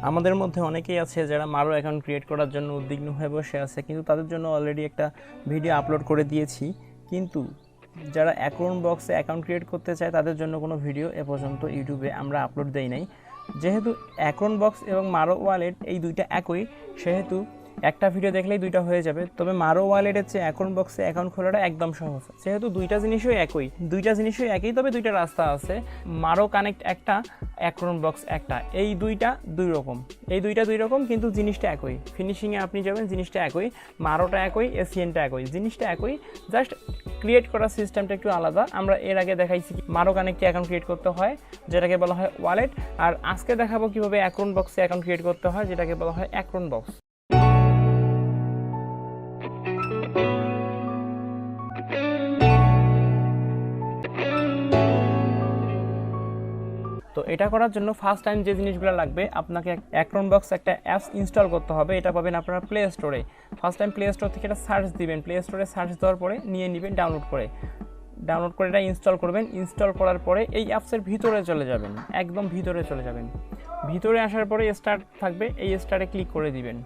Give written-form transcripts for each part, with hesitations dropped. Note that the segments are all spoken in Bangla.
আমাদের মধ্যে অনেকেই আছে যারা মারো অ্যাকাউন্ট ক্রিয়েট করার জন্য উদ্বিগ্ন হয়ে বসে আছে, কিন্তু তাদের জন্য অলরেডি একটা ভিডিও আপলোড করে দিয়েছি। কিন্তু যারা অ্যাকাউন্ট বক্সে অ্যাকাউন্ট ক্রিয়েট করতে চায় তাদের জন্য কোনো ভিডিও এ পর্যন্ত ইউটিউবে আমরা আপলোড দেই নাই। যেহেতু অ্যাকাউন্ট বক্স এবং মারো ওয়ালেট এই দুইটা একই, সেহেতু একটা ভিডিও দেখলেই দুইটা হয়ে যাবে। তবে মারো ওয়ালেটের চেয়ে অ্যাকাউন্ট বক্সে অ্যাকাউন্ট খোলাটা একদম সহজ, যেহেতু দুইটা জিনিসই একই, তবে দুইটা রাস্তা আছে। মারো কানেক্ট একটা, অ্যাকাউন্ট বক্স একটা, এই দুইটা দুই রকম, কিন্তু জিনিসটা একই। ফিনিশিংয়ে আপনি যাবেন, জিনিসটা একই, মারোটা একই, এসিএনটা একই, জিনিসটা একই, জাস্ট ক্রিয়েট করার সিস্টেমটা একটু আলাদা। আমরা এর আগে দেখাইছি মারো কানেক্টে অ্যাকাউন্ট ক্রিয়েট করতে হয়, যেটাকে বলা হয় ওয়ালেট, আর আজকে দেখাবো কিভাবে অ্যাকাউন্ট বক্সে অ্যাকাউন্ট ক্রিয়েট করতে হয়, যেটাকে বলা হয় অ্যাকাউন্ট বক্স। তো এটা করার জন্য ফার্স্ট টাইম যে জিনিসগুলো লাগবে, আপনাকে অ্যাকাউন্ট বক্স একটা অ্যাপস ইনস্টল করতে হবে। এটা পাবেন আপনারা প্লে স্টোরে। ফার্স্ট টাইম প্লে স্টোর থেকে এটা সার্চ দিবেন, প্লে স্টোরে সার্চ দেওয়ার পরে নিয়ে নেবেন, ডাউনলোড করে এটা ইনস্টল করবেন। ইনস্টল করার পরে এই অ্যাপসের ভিতরে চলে যাবেন, একদম ভিতরে চলে যাবেন। ভিতরে আসার পরে স্টার্ট থাকবে, এই স্টার্টে ক্লিক করে দিবেন।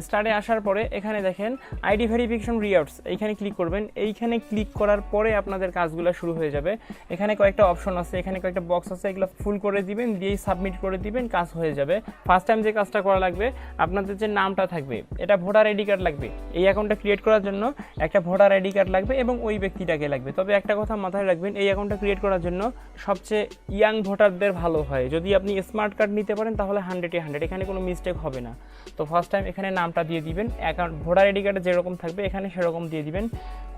স্টার্টে আসার পরে এখানে দেখেন আইডি ভেরিফিকেশন রিওয়ার্ডস, এইখানে ক্লিক করবেন। এইখানে ক্লিক করার পরে আপনাদের কাজগুলো শুরু হয়ে যাবে। এখানে কয়েকটা অপশন আছে, এখানে কয়েকটা বক্স আছে, এগুলো ফুল করে দিবেন, দিয়েই সাবমিট করে দিবেন, কাজ হয়ে যাবে। ফার্স্ট টাইম যে কাজটা করা লাগবে, আপনাদের যে নামটা থাকবে, এটা ভোটার আইডি কার্ড লাগবে। এই অ্যাকাউন্টটা ক্রিয়েট করার জন্য একটা ভোটার আইডি কার্ড লাগবে এবং ওই ব্যক্তিটাকে লাগবে। তবে একটা কথা মাথায় রাখবেন, এই অ্যাকাউন্টটা ক্রিয়েট করার জন্য সবচেয়ে ইয়াং ভোটারদের ভালো হয়। যদি আপনি স্মার্ট কার্ড নিতে পারেন তাহলে 100-এ 100, এখানে কোনো মিস্টেক হবে না। তো ফার্স্ট টাইম এখানে নামটা দিয়ে দিবেন, অ্যাকাউন্ট ভোটার আইডি কার্ডে যেরকম থাকবে এখানে সেরকম দিয়ে দিবেন,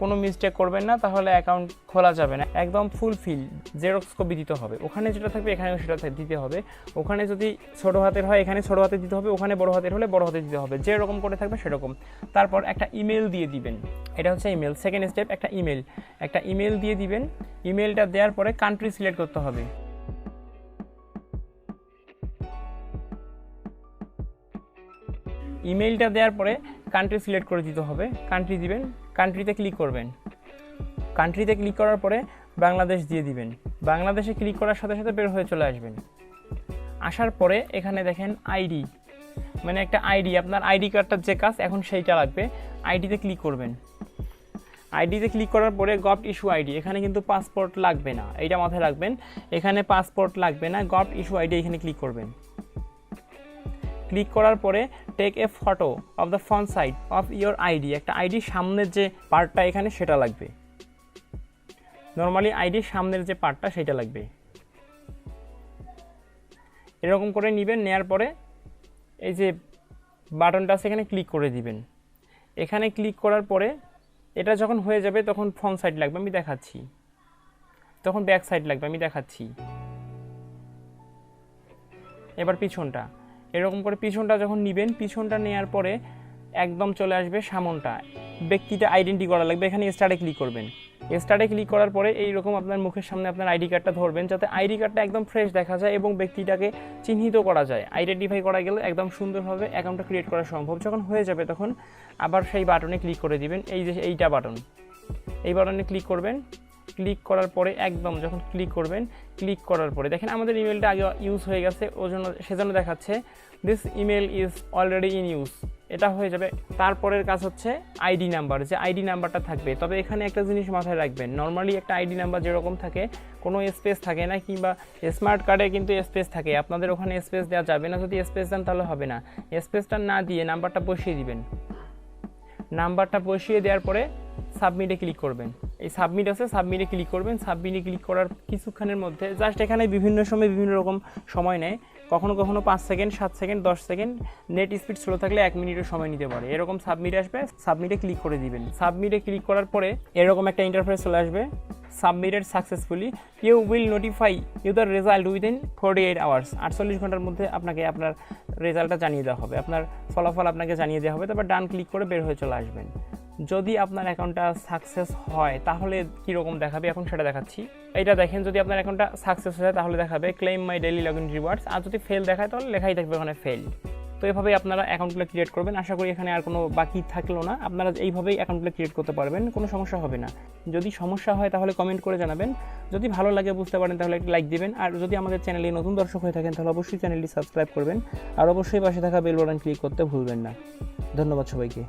কোনো মিস্টেক করবেন না, তাহলে অ্যাকাউন্ট খোলা যাবে না। একদম ফুলফিল জেরক্স কপি দিতে হবে, ওখানে যেটা থাকবে এখানেও সেটা দিতে হবে। ওখানে যদি ছোটো হাতের হয় এখানে ছোটো হাতে দিতে হবে, ওখানে বড় হাতের হলে বড় হাতে দিতে হবে, যেরকম করে থাকবে সেরকম। তারপর একটা ইমেল দিয়ে দিবেন, এটা হচ্ছে ইমেল। সেকেন্ড স্টেপ, একটা ইমেল দিয়ে দিবেন। ইমেলটা দেওয়ার পরে কান্ট্রি সিলেক্ট করতে হবে। ইমেইলটা দেওয়ার পরে কান্ট্রি সিলেক্ট করে দিতে হবে, কান্ট্রি দিবেন, কান্ট্রিতে ক্লিক করবেন। কান্ট্রিতে ক্লিক করার পরে বাংলাদেশ দিয়ে দিবেন। বাংলাদেশে ক্লিক করার সাথে সাথে বের হয়ে চলে আসবেন। আসার পরে এখানে দেখেন আইডি, মানে একটা আইডি, আপনার আইডি কার্ডটার যে কাজ এখন সেইটা লাগবে। আইডিতে ক্লিক করবেন। আইডিতে ক্লিক করার পরে গভর্নমেন্ট ইস্যু আইডি, এখানে কিন্তু পাসপোর্ট লাগবে না, এইটা মাথায় রাখবেন, এখানে পাসপোর্ট লাগবে না, গভর্নমেন্ট ইস্যু আইডি এখানে ক্লিক করবেন। ক্লিক করার পরে take a photo of the front side of your ID, একটা আইডির সামনের যে পার্টটা এখানে সেটা লাগবে। নর্মালি আইডির সামনের যে পার্টটা সেটা লাগবে। এরকম করে নেবেন, নেওয়ার পরে এই যে বাটনটা আছে এখানে ক্লিক করে দিবেন। এখানে ক্লিক করার পরে এটা যখন হয়ে যাবে তখন ফ্রন্ট সাইড লাগবে, আমি দেখাচ্ছি, তখন ব্যাক সাইড লাগবে, আমি দেখাচ্ছি। এবার পিছনটা, এরকম করে পিছনটা যখন নেবেন, পিছনটা নেওয়ার পরে একদম চলে আসবে সামনটা, ব্যক্তিটা আইডেন্টি করা লাগবে। এখানে স্টার্টে ক্লিক করবেন। স্টার্টে ক্লিক করার পরে এইরকম আপনার মুখের সামনে আপনার আইডি কার্ডটা ধরবেন, যাতে আইডি কার্ডটা একদম ফ্রেশ দেখা যায় এবং ব্যক্তিটাকে চিহ্নিত করা যায়। আইডেন্টিফাই করা গেলে একদম সুন্দরভাবে অ্যাকাউন্টটা ক্রিয়েট করা সম্ভব। যখন হয়ে যাবে তখন আবার সেই বাটনে ক্লিক করে দিবেন, এই যে এইটা বাটন, এই বাটনে ক্লিক করবেন। ক্লিক করার পরে একদম যখন ক্লিক করবেন, ক্লিক করার পরে দেখেন আমাদের ইমেলটা আগে ইউজ হয়ে গেছে, সেজন্য দেখাচ্ছে this email is already in use, এটা হয়ে যাবে। তারপরের কাজ হচ্ছে আইডি নাম্বার, যে আইডি নাম্বারটা থাকবে। তবে এখানে একটা জিনিস মাথায় রাখবেন, নর্মালি একটা আইডি নাম্বার যেরকম থাকে কোনো স্পেস থাকে না, কিংবা স্মার্ট কার্ডে কিন্তু স্পেস থাকে, আপনাদের ওখানে স্পেস দেওয়া যাবে না। যদি স্পেস দেন তাহলে হবে না, স্পেসটা না দিয়ে নাম্বারটা বসিয়ে দিবেন। নাম্বারটা বসিয়ে দেওয়ার পরে সাবমিটে ক্লিক করবেন। এই সাবমিট আছে, সাবমিটে ক্লিক করবেন। সাবমিটে ক্লিক করার কিছুক্ষণের মধ্যে জাস্ট এখানে বিভিন্ন সময় বিভিন্ন রকম সময় নেয়, কখনো কখনো 5 second, 7 second, 10 second, net speed slow থাকলে 1 মিনিটও সময় নিতে পারে। এরকম সাবমিট আসবে, সাবমিটে ক্লিক করে দিবেন। সাবমিটে ক্লিক করার পরে এরকম একটা ইন্টারফেস চলে আসবে, submitted successfully, you will notify you the result within 48 hours, 48 ঘন্টার মধ্যে আপনাকে আপনার রেজাল্টটা জানিয়ে দেওয়া হবে, আপনার ফলাফল আপনাকে জানিয়ে দেওয়া হবে। তারপর ডান ক্লিক করে বের হয়ে চলে আসবেন। যদি আপনার অ্যাকাউন্টটা সাকসেস হয় তাহলে কীরকম দেখাবে এখন সেটা দেখাচ্ছি। এইটা দেখেন, যদি আপনার অ্যাকাউন্টটা সাকসেস হয় তাহলে দেখাবে claim my daily login rewards, আর যদি ফেল দেখায় তাহলে লেখাই থাকবে ওখানে ফেল। তো এভাবেই আপনারা অ্যাকাউন্টগুলো ক্রিয়েট করবেন। আশা করি এখানে আর কোনো বাকি থাকলো না, আপনারা এইভাবেই অ্যাকাউন্টগুলো ক্রিয়েট করতে পারবেন, কোনো সমস্যা হবে না। যদি সমস্যা হয় তাহলে কমেন্ট করে জানাবেন, যদি ভালো লাগে বুঝতে পারেন তাহলে একটা লাইক দিবেন, আর যদি আমাদের চ্যানেলে নতুন দর্শক হয়ে থাকেন তাহলে অবশ্যই চ্যানেলটি সাবস্ক্রাইব করবেন, আর অবশ্যই পাশে থাকা বেল বাটন ক্লিক করতে ভুলবেন না। ধন্যবাদ সবাইকে।